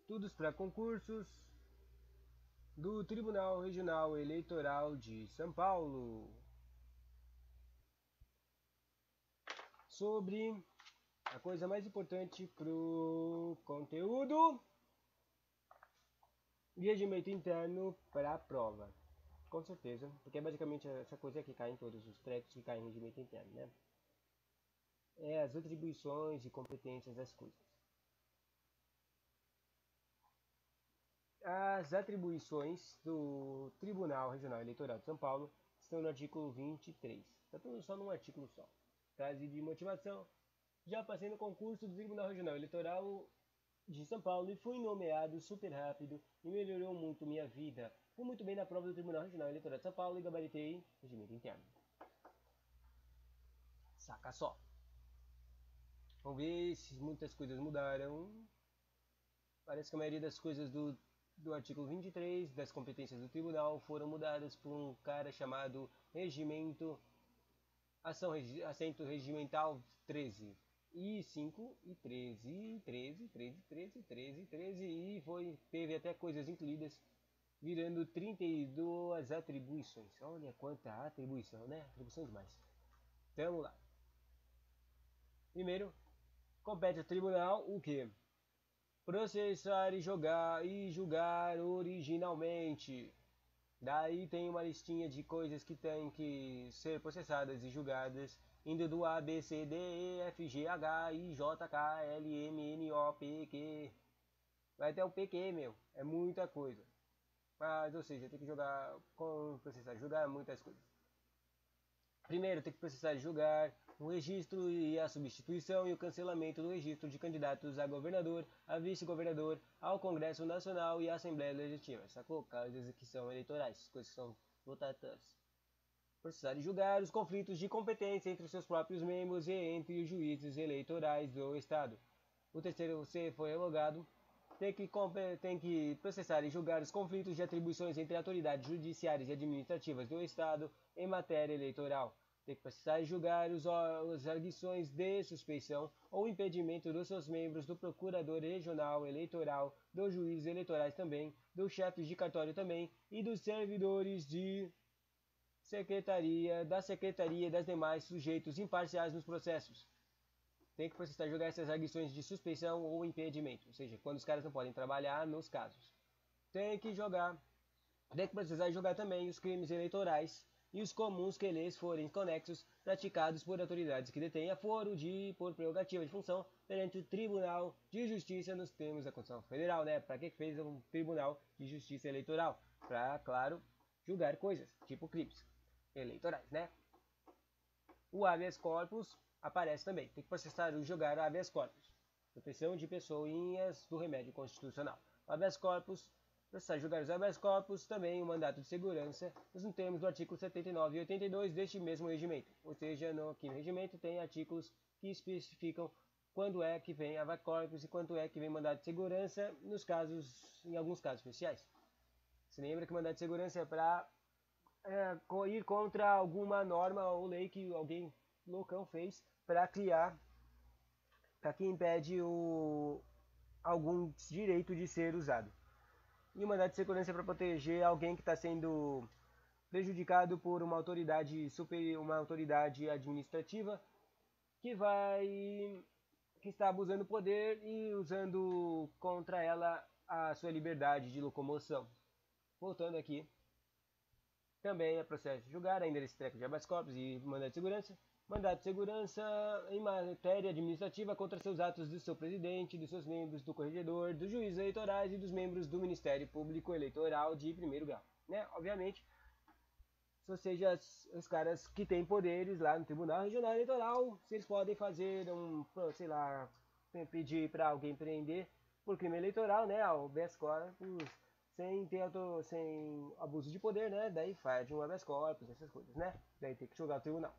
Estudos para concursos do Tribunal Regional Eleitoral de São Paulo. Sobre a coisa mais importante para o conteúdo e regimento interno para a prova. Com certeza, porque é basicamente essa coisa que cai em todos os trecos que caem em regimento interno, né? É as atribuições e competências das coisas. As atribuições do Tribunal Regional Eleitoral de São Paulo estão no artigo 23. Está tudo só num artigo só. Frase de motivação. Já passei no concurso do Tribunal Regional Eleitoral de São Paulo e fui nomeado super rápido e melhorou muito minha vida. Fui muito bem na prova do Tribunal Regional Eleitoral de São Paulo e gabaritei regimento interno. Saca só. Vamos ver se muitas coisas mudaram. Parece que a maioria das coisas do artigo 23 das competências do tribunal foram mudadas por um cara chamado Regimento Assento Regimental 13 e 5 e 13 e 13 13 13 13 13 e teve até coisas incluídas virando 32 atribuições. Olha quanta atribuição, né? Atribuição demais. Então vamos lá. Primeiro, compete ao tribunal o que? Processar e julgar originalmente. Daí tem uma listinha de coisas que têm que ser processadas e julgadas, indo do A, B, C, D, E, F, G, H, I, J, K, L, M, N, O, P, Q. Vai até o PQ, meu. É muita coisa. Mas, ou seja, tem que processar e julgar muitas coisas. Primeiro, tem que processar e julgar o registro e a substituição e o cancelamento do registro de candidatos a governador, a vice-governador, ao Congresso Nacional e à Assembleia Legislativa. Sacou? Causas que são eleitorais, coisas que são votadas. Processar e julgar os conflitos de competência entre os seus próprios membros e entre os juízes eleitorais do Estado. O terceiro, se for revogado, tem que processar e julgar os conflitos de atribuições entre autoridades judiciárias e administrativas do Estado em matéria eleitoral. Tem que processar e julgar as arguições de suspeição ou impedimento dos seus membros, do procurador regional eleitoral, dos juízes eleitorais também, dos chefes de cartório também e dos servidores da secretaria e das demais sujeitos imparciais nos processos. Tem que processar e julgar essas arguições de suspeição ou impedimento, ou seja, quando os caras não podem trabalhar nos casos. Tem que processar e julgar também os crimes eleitorais e os comuns que lhes forem conexos praticados por autoridades que detêm aforo por prerrogativa de função perante o Tribunal de Justiça nos termos da Constituição Federal, né? Para que fez um Tribunal de Justiça Eleitoral? Para, claro, julgar coisas, tipo crimes eleitorais, né? O habeas corpus aparece também. Tem que processar e julgar o habeas corpus. Proteção de pessoinhas do remédio constitucional. O habeas corpus, processar e julgar os habeas corpus, também o mandato de segurança, nos termos do artigo 79 e 82 deste mesmo regimento. Ou seja, aqui no regimento tem artigos que especificam quando é que vem habeas corpus e quando é que vem mandato de segurança em alguns casos especiais. Se lembra que o mandato de segurança é para ir contra alguma norma ou lei que alguém loucão fez para que impede algum direito de ser usado. E o mandato de segurança é para proteger alguém que está sendo prejudicado por uma autoridade uma autoridade administrativa que está abusando do poder e usando contra ela a sua liberdade de locomoção. Voltando aqui, também é processo de julgar, ainda nesse treco de habeas corpus e mandato de segurança. Mandato de segurança em matéria administrativa contra seus atos do seu presidente, dos seus membros do corregedor, dos juízes eleitorais e dos membros do Ministério Público Eleitoral de primeiro grau. Né? Obviamente, ou seja, os caras que têm poderes lá no Tribunal Regional Eleitoral, se eles podem fazer pedir para alguém prender por crime eleitoral, né, ao habeas corpus, sem abuso de poder, né, daí faz um habeas corpus, essas coisas, né, daí tem que julgar o tribunal.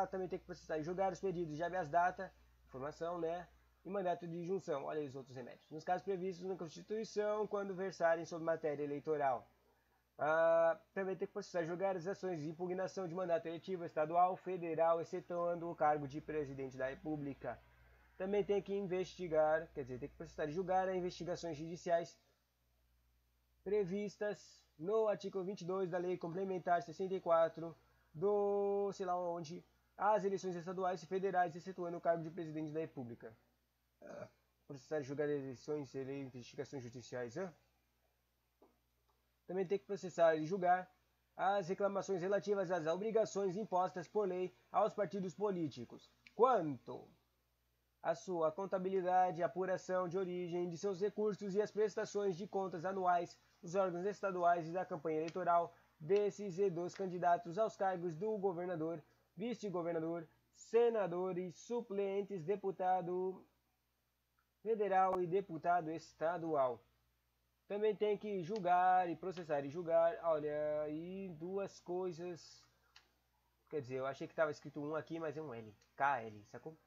Também tem que processar e julgar os pedidos de habeas data, informação, né, e mandato de injunção, olha aí os outros remédios. Nos casos previstos na Constituição, quando versarem sobre matéria eleitoral. Também tem que processar e julgar as ações de impugnação de mandato eletivo estadual, federal, excetuando o cargo de presidente da República. Também tem que investigar, quer dizer, tem que processar e julgar as investigações judiciais previstas no artigo 22 da Lei Complementar 64 do, sei lá onde, as eleições estaduais e federais, excetuando o cargo de presidente da República. Processar e julgar eleições e investigações judiciais. Também tem que processar e julgar as reclamações relativas às obrigações impostas por lei aos partidos políticos, quanto à sua contabilidade, apuração de origem de seus recursos e as prestações de contas anuais dos órgãos estaduais e da campanha eleitoral desses e dos candidatos aos cargos do governador, vice-governador, senadores, suplentes, deputado federal e deputado estadual. Também tem que julgar e processar e julgar. Olha, aí duas coisas. Quer dizer, eu achei que estava escrito um aqui, mas é um L. KL, sacou?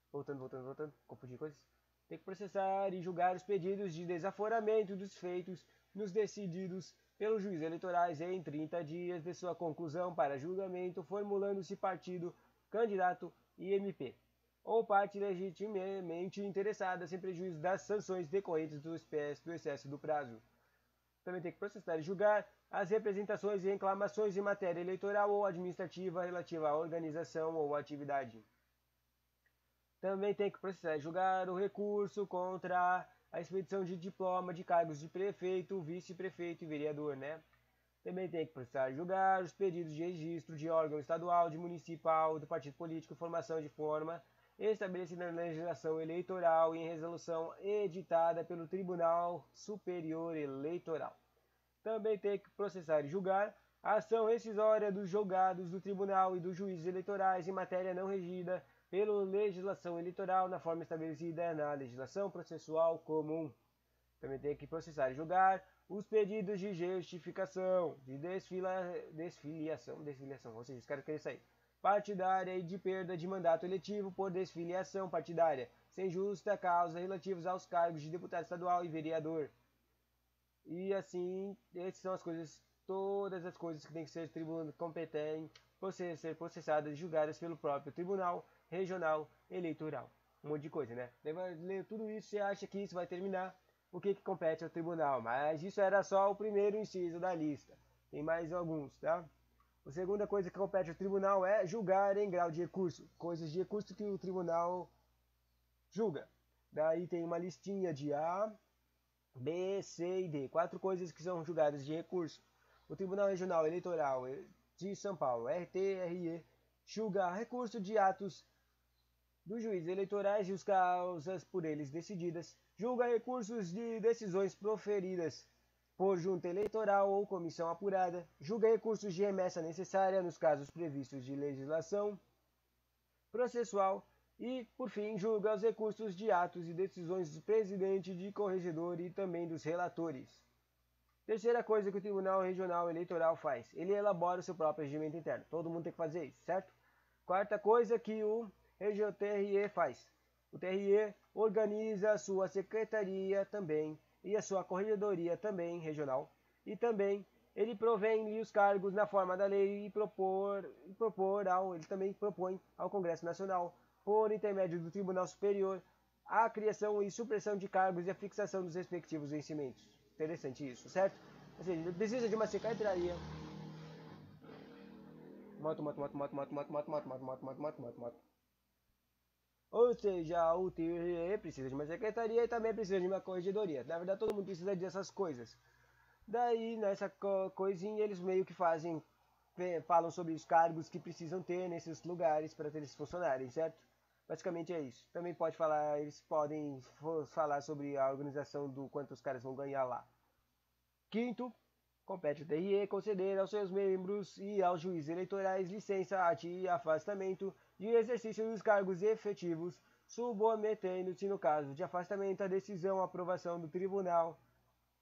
Voltando. Confundi coisas. Tem que processar e julgar os pedidos de desaforamento dos feitos nos decididos pelos juízes eleitorais em 30 dias de sua conclusão para julgamento, formulando-se partido, candidato e MP, ou parte legitimamente interessada, sem prejuízo das sanções decorrentes do excesso do prazo. Também tem que processar e julgar as representações e reclamações em matéria eleitoral ou administrativa relativa à organização ou atividade. Também tem que processar e julgar o recurso contra a expedição de diploma de cargos de prefeito, vice-prefeito e vereador, né? Também tem que processar e julgar os pedidos de registro de órgão estadual, de municipal, do partido político, formação de forma estabelecida na legislação eleitoral e em resolução editada pelo Tribunal Superior Eleitoral. Também tem que processar e julgar a ação rescisória dos julgados do Tribunal e dos juízes eleitorais em matéria não regida pela legislação eleitoral na forma estabelecida na legislação processual comum. Também tem que processar e julgar os pedidos de justificação, de desfiliação, ou seja, os caras querem sair, partidária e de perda de mandato eletivo por desfiliação partidária, sem justa causa relativos aos cargos de deputado estadual e vereador. E assim, essas são as coisas, todas as coisas que tem que ser tribunal competente, ser processadas e julgadas pelo próprio Tribunal Regional Eleitoral. Um monte de coisa, né? Ler tudo isso, você acha que isso vai terminar? O que compete ao tribunal? Mas isso era só o primeiro inciso da lista. Tem mais alguns, tá? A segunda coisa que compete ao tribunal é julgar em grau de recurso. Coisas de recurso que o tribunal julga. Daí tem uma listinha de A, B, C e D. 4 coisas que são julgadas de recurso. O Tribunal Regional Eleitoral de São Paulo, RTRE, julga recurso de atos dos juízes eleitorais e as causas por eles decididas. Julga recursos de decisões proferidas por junta eleitoral ou comissão apurada. Julga recursos de remessa necessária nos casos previstos de legislação processual. E, por fim, julga os recursos de atos e decisões do presidente, de corregedor e também dos relatores. Terceira coisa que o Tribunal Regional Eleitoral faz, ele elabora o seu próprio regimento interno. Todo mundo tem que fazer isso, certo? Quarta coisa que o TRE faz. O TRE organiza a sua secretaria também e a sua corregedoria também regional. E também ele provém os cargos na forma da lei e ele também propõe ao Congresso Nacional, por intermédio do Tribunal Superior, a criação e supressão de cargos e a fixação dos respectivos vencimentos. Interessante isso, certo? Ou seja, ele precisa de uma secretaria. Ou seja, o TRE precisa de uma secretaria e também precisa de uma corregedoria. Na verdade, todo mundo precisa dessas coisas. Daí, nessa coisinha, eles meio que falam sobre os cargos que precisam ter nesses lugares para eles funcionarem, certo? Basicamente é isso. Também eles podem falar sobre a organização do quanto os caras vão ganhar lá. Quinto, compete ao TRE conceder aos seus membros e aos juízes eleitorais licença e afastamento de exercício dos cargos efetivos, submetendo-se, no caso de afastamento, à decisão aprovação do Tribunal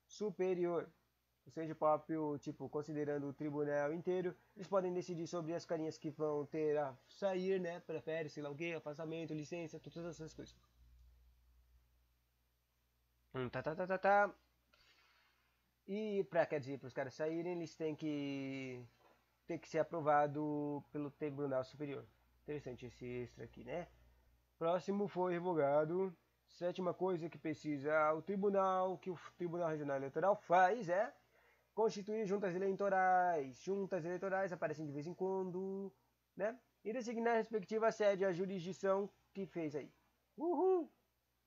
Superior. Ou seja, o próprio, considerando o tribunal inteiro, eles podem decidir sobre as carinhas que vão ter a sair, né? Prefere, sei lá o que, afastamento, licença, todas essas coisas. E quer dizer, para os caras saírem, eles têm que ser aprovado pelo Tribunal Superior. Interessante esse extra aqui, né? Próximo foi revogado. Sétima coisa que precisa o tribunal, que o Tribunal Regional Eleitoral faz é constituir juntas eleitorais. Juntas eleitorais aparecem de vez em quando, né? E designar a respectiva sede, a jurisdição que fez aí. Uhul!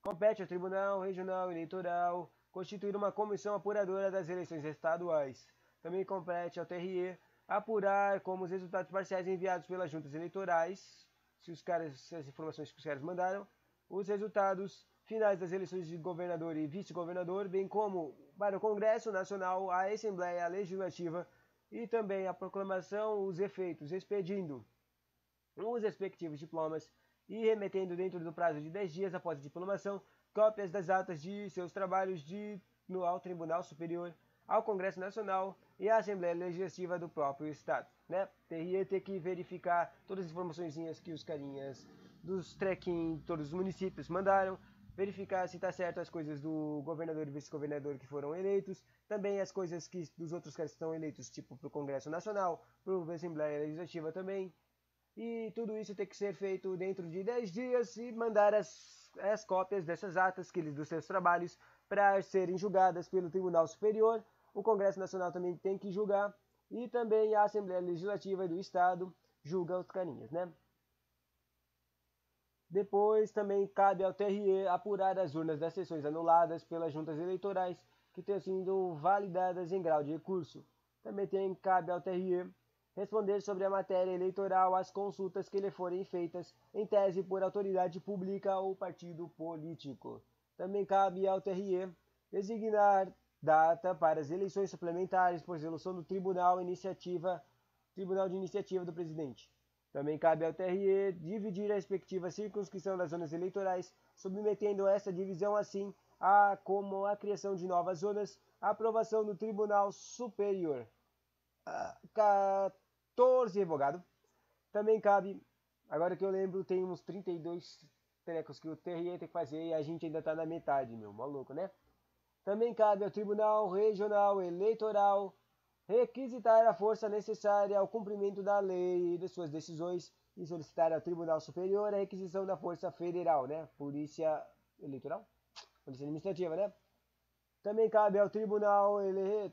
Compete ao Tribunal Regional Eleitoral constituir uma comissão apuradora das eleições estaduais. Também compete ao TRE apurar como os resultados parciais enviados pelas juntas eleitorais, se as informações que os caras mandaram, os resultados finais das eleições de governador e vice-governador, bem como para o Congresso Nacional, a Assembleia Legislativa e também a proclamação, os efeitos, expedindo os respectivos diplomas e remetendo dentro do prazo de 10 dias após a diplomação cópias das atas de seus trabalhos ao Tribunal Superior, ao Congresso Nacional e à Assembleia Legislativa do próprio Estado. Né? Teria que verificar todas as informações que os carinhas dos trekking, todos os municípios mandaram, verificar se está certo as coisas do governador e vice-governador que foram eleitos, também as coisas que dos outros caras que estão eleitos, tipo para o Congresso Nacional, para a Assembleia Legislativa também. E tudo isso tem que ser feito dentro de 10 dias e mandar as cópias dessas atas dos seus trabalhos para serem julgadas pelo Tribunal Superior. O Congresso Nacional também tem que julgar e também a Assembleia Legislativa do Estado julga os carinhas, né? Depois também cabe ao TRE apurar as urnas das sessões anuladas pelas juntas eleitorais que tenham sido validadas em grau de recurso. Também cabe ao TRE responder sobre a matéria eleitoral às consultas que lhe forem feitas, em tese por autoridade pública ou partido político. Também cabe ao TRE designar data para as eleições suplementares por resolução do Tribunal de Iniciativa do Presidente. Também cabe ao TRE dividir a respectiva circunscrição das zonas eleitorais, submetendo essa divisão assim como a criação de novas zonas, a aprovação do Tribunal Superior. 14 revogado. Também cabe, agora que eu lembro, tem uns 32 trecos que o TRE tem que fazer e a gente ainda tá na metade, meu, maluco, né? Também cabe ao Tribunal Regional Eleitoral requisitar a força necessária ao cumprimento da lei e de suas decisões e solicitar ao Tribunal Superior a requisição da Força Federal, né? Polícia Eleitoral? Polícia Administrativa, né? Também cabe ao Tribunal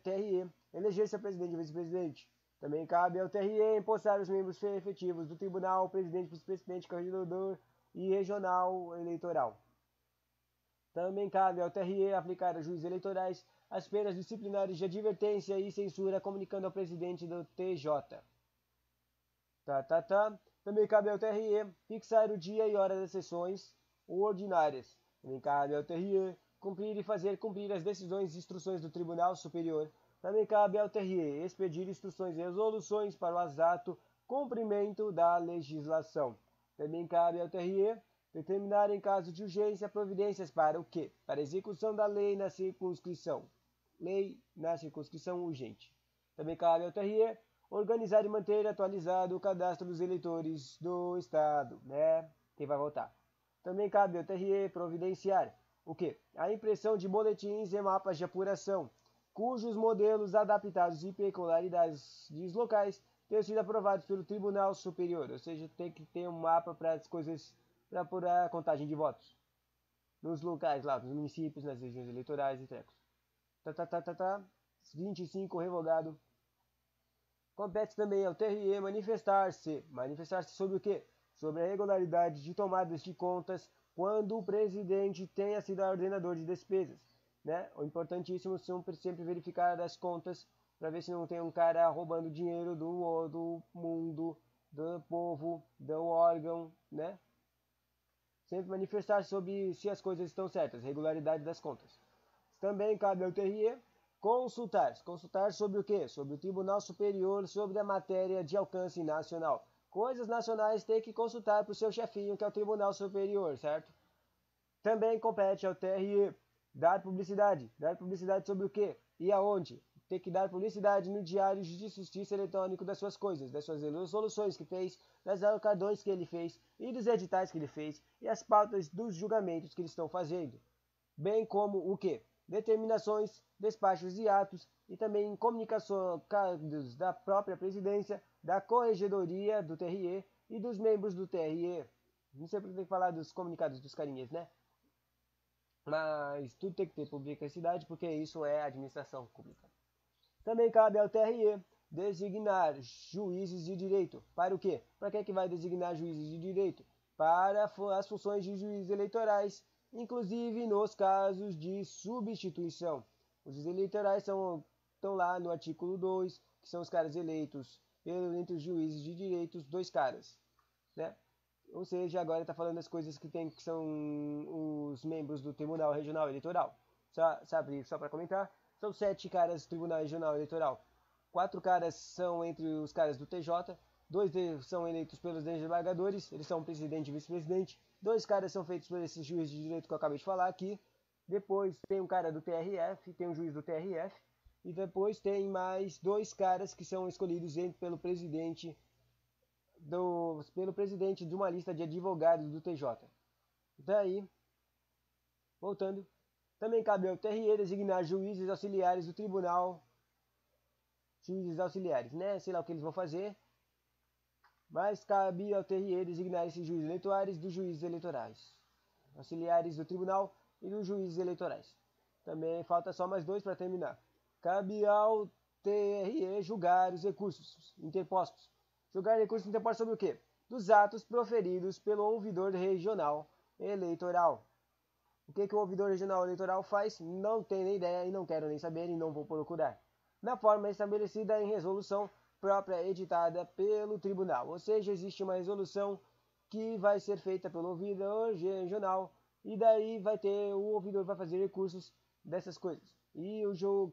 TRE eleger seu presidente e vice-presidente. Também cabe ao TRE empossar os membros efetivos do Tribunal, presidente, vice-presidente, corregedor e regional eleitoral. Também cabe ao TRE aplicar aos juízes eleitorais as penas disciplinares de advertência e censura, comunicando ao presidente do TJ. Também cabe ao TRE fixar o dia e hora das sessões ordinárias. Também cabe ao TRE cumprir e fazer cumprir as decisões e instruções do Tribunal Superior. Também cabe ao TRE expedir instruções e resoluções para o exato cumprimento da legislação. Também cabe ao TRE determinar em caso de urgência providências para o quê? Para a execução da lei na circunscrição. Lei na circunscrição urgente. Também cabe ao TRE organizar e manter atualizado o cadastro dos eleitores do Estado, né? Quem vai votar. Também cabe ao TRE providenciar o quê? A impressão de boletins e mapas de apuração, cujos modelos adaptados e peculiaridades locais tenham sido aprovados pelo Tribunal Superior. Ou seja, tem que ter um mapa para as coisas, para apurar a contagem de votos. Nos locais lá, nos municípios, nas regiões eleitorais e trecos. 25, revogado. Compete também ao TRE manifestar-se. Manifestar-se sobre o quê? Sobre a regularidade de tomadas de contas quando o presidente tenha sido ordenador de despesas. Né? O importantíssimo sempre verificar as contas para ver se não tem um cara roubando dinheiro do mundo, do povo, do órgão, né? Sempre manifestar sobre se as coisas estão certas, regularidade das contas. Também cabe ao TRE consultar. Consultar sobre o quê? Sobre o Tribunal Superior, sobre a matéria de alcance nacional. Coisas nacionais tem que consultar para o seu chefinho, que é o Tribunal Superior, certo? Também compete ao TRE dar publicidade. Dar publicidade sobre o quê? E aonde? Tem que dar publicidade no Diário de Justiça Eletrônico das suas coisas, das suas resoluções que fez, das alocadões que ele fez e dos editais que ele fez e as pautas dos julgamentos que eles estão fazendo. Bem como o quê? Determinações, despachos e atos e também comunicações da própria presidência, da corregedoria do TRE e dos membros do TRE. Não sei porque tem que falar dos comunicados dos carinhas, né? Mas tudo tem que ter publicidade porque isso é administração pública. Também cabe ao TRE designar juízes de direito. Para o quê? Para que é que vai designar juízes de direito? Para as funções de juízes eleitorais, inclusive nos casos de substituição. Os juízes eleitorais estão lá no artigo 2, que são os caras eleitos entre os juízes de direitos, dois caras, né? Ou seja, agora está falando das coisas que são os membros do Tribunal Regional Eleitoral. Só para comentar, são 7 caras do Tribunal Regional Eleitoral. 4 caras são entre os caras do TJ, 2 são eleitos pelos desembargadores, eles são presidente e vice-presidente. 2 caras são feitos por esses juízes de direito que eu acabei de falar aqui. Depois tem um cara do TRF, tem um juiz do TRF. E depois tem mais 2 caras que são escolhidos pelo presidente de uma lista de advogados do TJ. Daí, voltando, também cabe ao TRE designar juízes auxiliares do tribunal, juízes auxiliares, né? Sei lá o que eles vão fazer, mas cabe ao TRE designar esses juízes eleitorais dos juízes eleitorais, auxiliares do tribunal e dos juízes eleitorais. Também falta só mais 2 para terminar. Cabe ao TRE julgar os recursos interpostos. Julgar recursos interpostos sobre o quê? Dos atos proferidos pelo ouvidor regional eleitoral. O que o ouvidor regional eleitoral faz? Não tenho nem ideia e não quero nem saber e não vou procurar. Na forma estabelecida em resolução própria editada pelo tribunal. Ou seja, existe uma resolução que vai ser feita pelo ouvidor regional e daí o ouvidor vai fazer recursos dessas coisas. E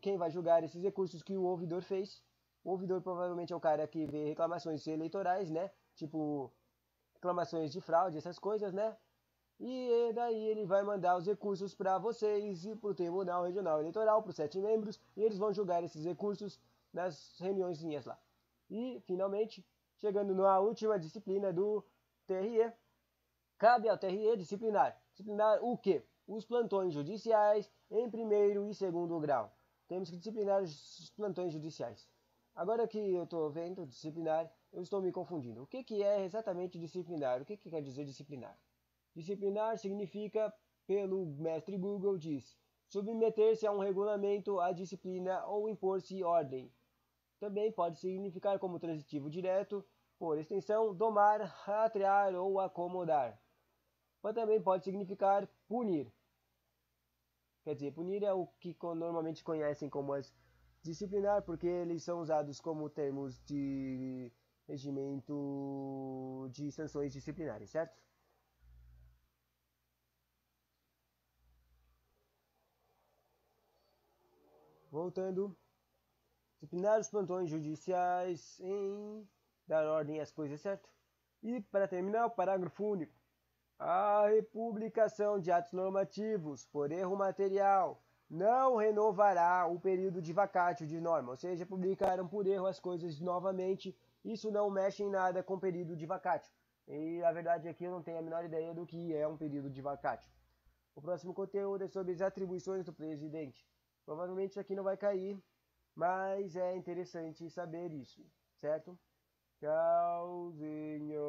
quem vai julgar esses recursos que o ouvidor fez? O ouvidor provavelmente é o cara que vê reclamações eleitorais, né? Tipo, reclamações de fraude, essas coisas, né? E daí ele vai mandar os recursos para vocês e para o Tribunal Regional Eleitoral, para os 7 membros, e eles vão julgar esses recursos nas reuniõezinhas lá. E, finalmente, chegando na última disciplina do TRE, cabe ao TRE disciplinar. Disciplinar o quê? Os plantões judiciais em primeiro e segundo grau. Temos que disciplinar os plantões judiciais. Agora que eu estou vendo disciplinar, eu estou me confundindo. O que é exatamente disciplinar? O que quer dizer disciplinar? Disciplinar significa, pelo mestre Google, diz submeter-se a um regulamento, a disciplina ou impor-se ordem. Também pode significar como transitivo direto, por extensão, domar, rastrear ou acomodar. Mas também pode significar punir. Quer dizer, punir é o que normalmente conhecem como as disciplinar, porque eles são usados como termos de regimento de sanções disciplinares, certo? Voltando, disciplinar os plantões judiciais em dar ordem às coisas, certo? E para terminar, o parágrafo único. A republicação de atos normativos por erro material não renovará o período de vacátio de norma, ou seja, publicaram por erro as coisas novamente, isso não mexe em nada com o período de vacátio. E a verdade é que eu não tenho a menor ideia do que é um período de vacátio. O próximo conteúdo é sobre as atribuições do presidente. Provavelmente isso aqui não vai cair, mas é interessante saber isso, certo? Tchauzinho!